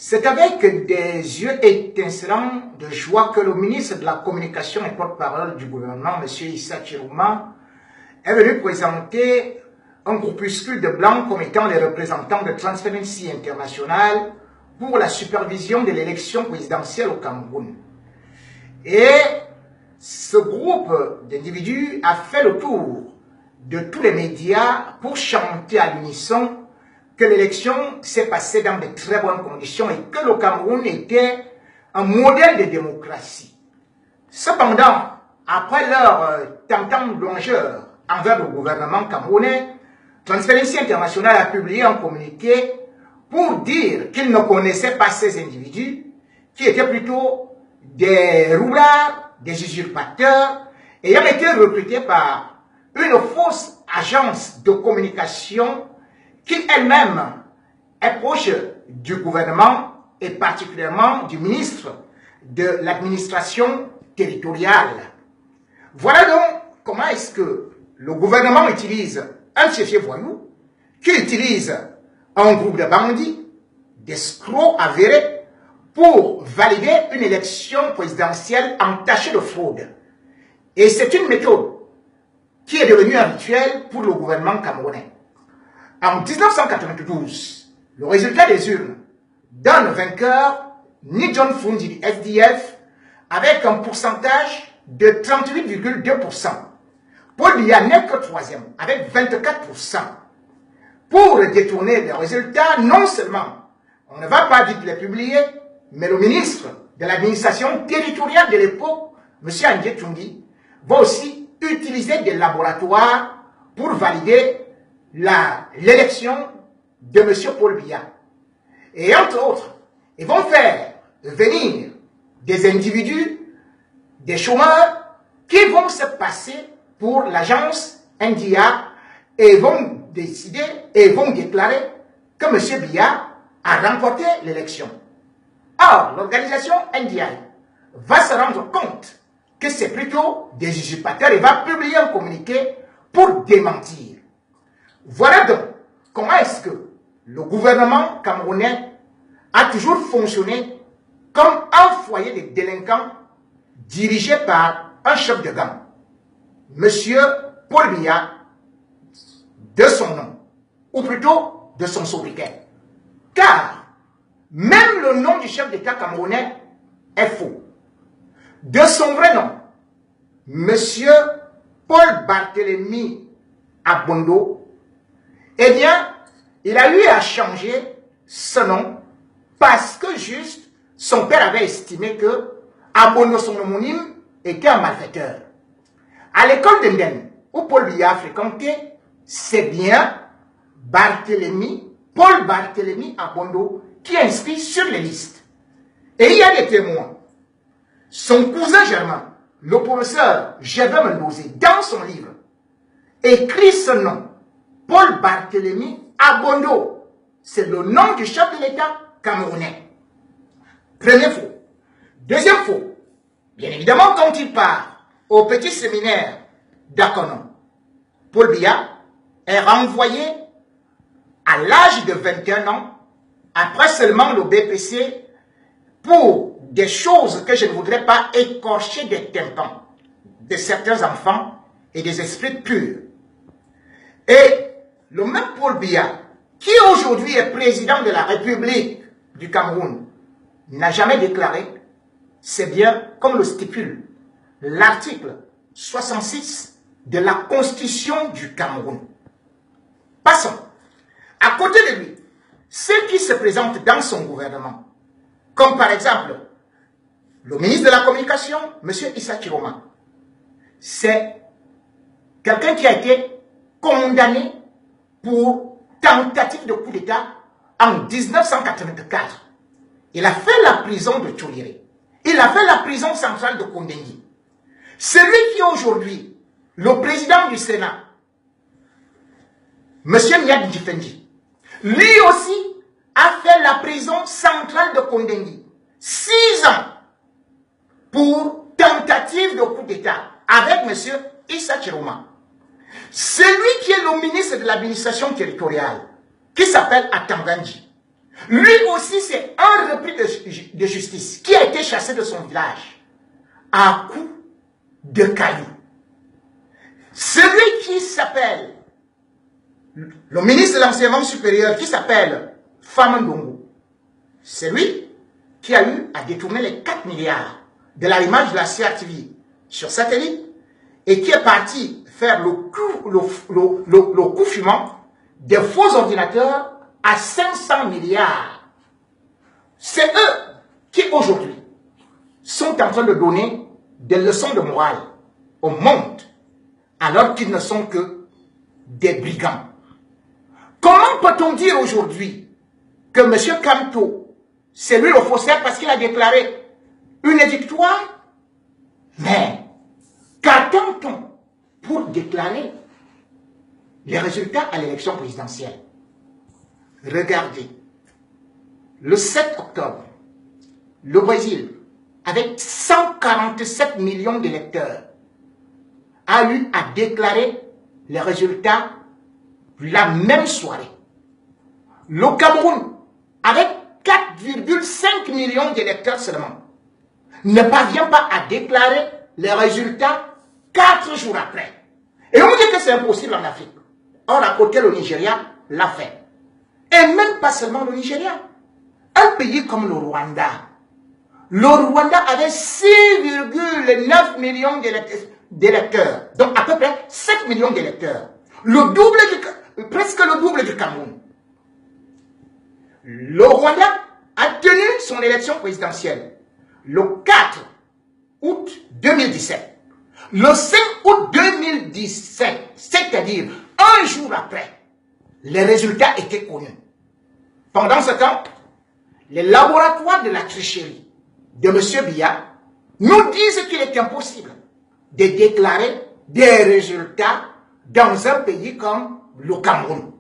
C'est avec des yeux étincelants de joie que le ministre de la Communication et porte-parole du gouvernement, M. Issa Chiroma, est venu présenter un groupuscule de blancs comme étant les représentants de Transparency International pour la supervision de l'élection présidentielle au Cameroun. Et ce groupe d'individus a fait le tour de tous les médias pour chanter à l'unisson que l'élection s'est passée dans de très bonnes conditions et que le Cameroun était un modèle de démocratie. Cependant, après leur tentant longeur envers le gouvernement camerounais, Transparency International a publié un communiqué pour dire qu'il ne connaissait pas ces individus, qui étaient plutôt des roublards, des usurpateurs, ayant été recrutés par une fausse agence de communication qui elle-même est proche du gouvernement et particulièrement du ministre de l'administration territoriale. Voilà donc comment est-ce que le gouvernement utilise un chef voyou, qui utilise un groupe de bandits, d'escrocs avérés, pour valider une élection présidentielle entachée de fraude. Et c'est une méthode qui est devenue un rituel pour le gouvernement camerounais. En 1992, le résultat des urnes donne vainqueur Ni John Fundi du SDF avec un pourcentage de 38,2%. Paul Biya n'est que troisième avec 24%. Pour détourner les résultats, non seulement on ne va pas vite les publier, mais le ministre de l'administration territoriale de l'époque, M. Andjé Tchungi, va aussi utiliser des laboratoires pour valider l'élection de M. Paul Biya. Et entre autres, ils vont faire venir des individus, des chômeurs, qui vont se passer pour l'agence NDA et vont décider et vont déclarer que M. Biya a remporté l'élection. Or, l'organisation NDI va se rendre compte que c'est plutôt des usurpateurs et va publier un communiqué pour démentir. Voilà donc comment est-ce que le gouvernement camerounais a toujours fonctionné comme un foyer de délinquants dirigé par un chef de gang, M. Paul Biya, de son nom, ou plutôt de son sobriquet. Car même le nom du chef d'État camerounais est faux. De son vrai nom, M. Paul Barthélemy Abondo, eh bien, il a eu à changer ce nom parce que juste son père avait estimé que Abondo, son homonyme, était un malfaiteur. À l'école d'Enden, où Paul Biya a fréquenté, c'est bien Paul Barthélemy Abondo, qui est inscrit sur les listes. Et il y a des témoins. Son cousin germain, le professeur Gervais Mendozé, dans son livre, écrit ce nom, Paul Barthélemy Abondo. C'est le nom du chef de l'État camerounais. Premier faux. Deuxième faux. Bien évidemment, quand il part au petit séminaire d'Akonon, Paul Biya est renvoyé à l'âge de 21 ans, après seulement le BPC, pour des choses que je ne voudrais pas écorcher des tympans de certains enfants et des esprits purs. Et le même Paul Biya, qui aujourd'hui est président de la République du Cameroun, n'a jamais déclaré, c'est bien comme le stipule l'article 66 de la Constitution du Cameroun. Passons. À côté de lui, ceux qui se présentent dans son gouvernement, comme par exemple le ministre de la Communication, M. Issa Chiroma, c'est quelqu'un qui a été condamné pour tentative de coup d'État en 1984. Il a fait la prison de Tchouliré. Il a fait la prison centrale de Kondengui. Celui qui est aujourd'hui le président du Sénat, M. Miad Ndjifendi, lui aussi a fait la prison centrale de Kondengui. 6 ans pour tentative de coup d'État avec M. Issa Chiroma. Celui qui est le ministre de l'administration territoriale, qui s'appelle Atanganji, lui aussi c'est un repris de justice, qui a été chassé de son village à coups de cailloux. Celui qui s'appelle le ministre de l'enseignement supérieur, qui s'appelle Famandongo, c'est lui qui a eu à détourner les 4 milliards de l'allumage de la CRTV sur satellite et qui est parti faire le coup fumant des faux ordinateurs à 500 milliards. C'est eux qui aujourd'hui sont en train de donner des leçons de morale au monde alors qu'ils ne sont que des brigands. Comment peut-on dire aujourd'hui que M. Kamto, c'est lui le faussaire parce qu'il a déclaré une victoire? Mais qu'attend-on pour déclarer les résultats à l'élection présidentielle? Regardez, le 7 octobre, le Brésil, avec 147 millions d'électeurs, a eu à déclarer les résultats la même soirée. Le Cameroun, avec 4,5 millions d'électeurs seulement, ne parvient pas à déclarer les résultats 4 jours après. Et on dit que c'est impossible en Afrique. Or, à côté, le Nigeria l'a fait. Et même pas seulement le Nigeria. Un pays comme le Rwanda. Le Rwanda avait 6,9 millions d'électeurs. Donc, à peu près 7 millions d'électeurs. Presque le double du Cameroun. Le Rwanda a tenu son élection présidentielle le 4 août 2017. Le 5 août 2017, c'est-à-dire un jour après, les résultats étaient connus. Pendant ce temps, les laboratoires de la tricherie de M. Biya nous disent qu'il est impossible de déclarer des résultats dans un pays comme le Cameroun.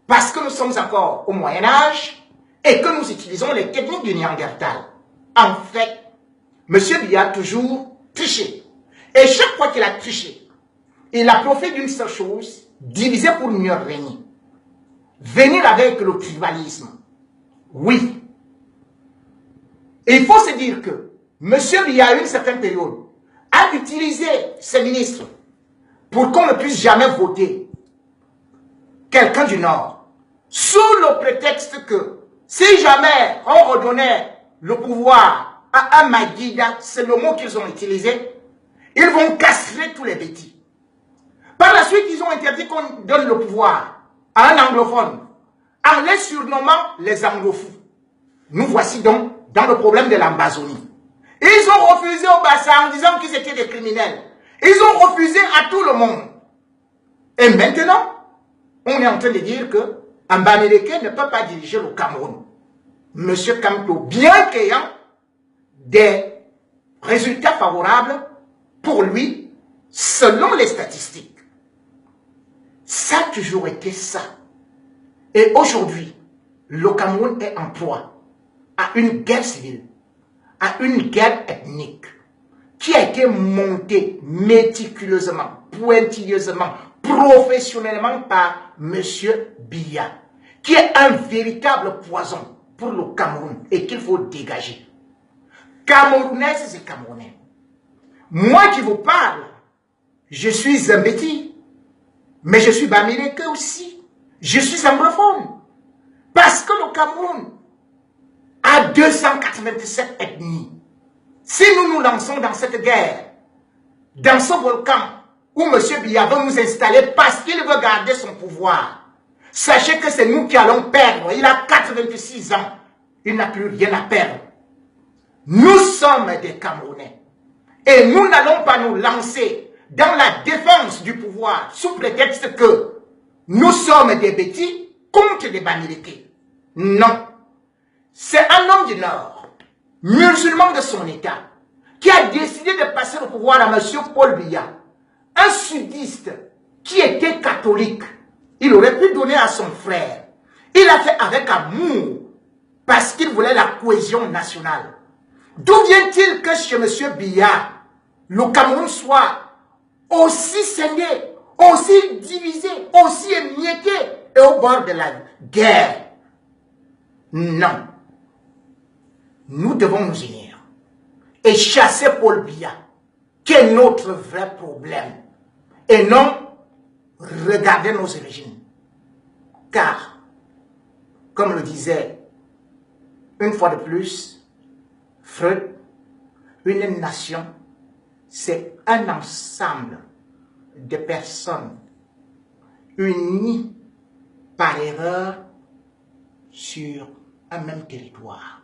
Parce que nous sommes encore au Moyen-Âge et que nous utilisons les techniques du Néandertal. En fait, M. Biya a toujours triché. Et chaque fois qu'il a triché, il a profité d'une seule chose, diviser pour mieux régner. Venir avec le tribalisme. Oui. Et il faut se dire que M. Biya, à une certaine période, a utilisé ses ministres pour qu'on ne puisse jamais voter quelqu'un du Nord, sous le prétexte que si jamais on redonnait le pouvoir à un Maguida, c'est le mot qu'ils ont utilisé, ils vont castrer tous les bêtis. Par la suite, ils ont interdit qu'on donne le pouvoir à un anglophone, en les surnommant les anglophones. Nous voici donc dans le problème de l'Ambazonie. Ils ont refusé au Bassa en disant qu'ils étaient des criminels. Ils ont refusé à tout le monde. Et maintenant, on est en train de dire que Mbamileke ne peut pas diriger le Cameroun. Monsieur Kamto, bien qu'ayant des résultats favorables pour lui, selon les statistiques. Ça a toujours été ça. Et aujourd'hui, le Cameroun est en proie à une guerre civile, à une guerre ethnique, qui a été montée méticuleusement, pointilleusement, professionnellement par M. Biya, qui est un véritable poison pour le Cameroun et qu'il faut dégager. Camerounaises et Camerounais, moi qui vous parle, je suis Zambéti, mais je suis Bamileke aussi. Je suis anglophone. Parce que le Cameroun a 287 ethnies. Si nous nous lançons dans cette guerre, dans ce volcan où M. Biya veut nous installer parce qu'il veut garder son pouvoir, sachez que c'est nous qui allons perdre. Il a 86 ans. Il n'a plus rien à perdre. Nous sommes des Camerounais. Et nous n'allons pas nous lancer dans la défense du pouvoir sous prétexte que nous sommes des bêtis contre des Bamileke. Non. C'est un homme du Nord, musulman de son état, qui a décidé de passer le pouvoir à M. Paul Biya, un sudiste qui était catholique. Il aurait pu donner à son frère. Il a fait avec amour parce qu'il voulait la cohésion nationale. D'où vient-il que chez M. Biya, le Cameroun soit aussi scindé, aussi divisé, aussi émietté et au bord de la guerre? Non. nous devons nous unir et chasser Paul Biya, qui est notre vrai problème, et non regarder nos origines. Car, comme le disait une fois de plus Freud, une nation, c'est un ensemble de personnes unies par erreur sur un même territoire.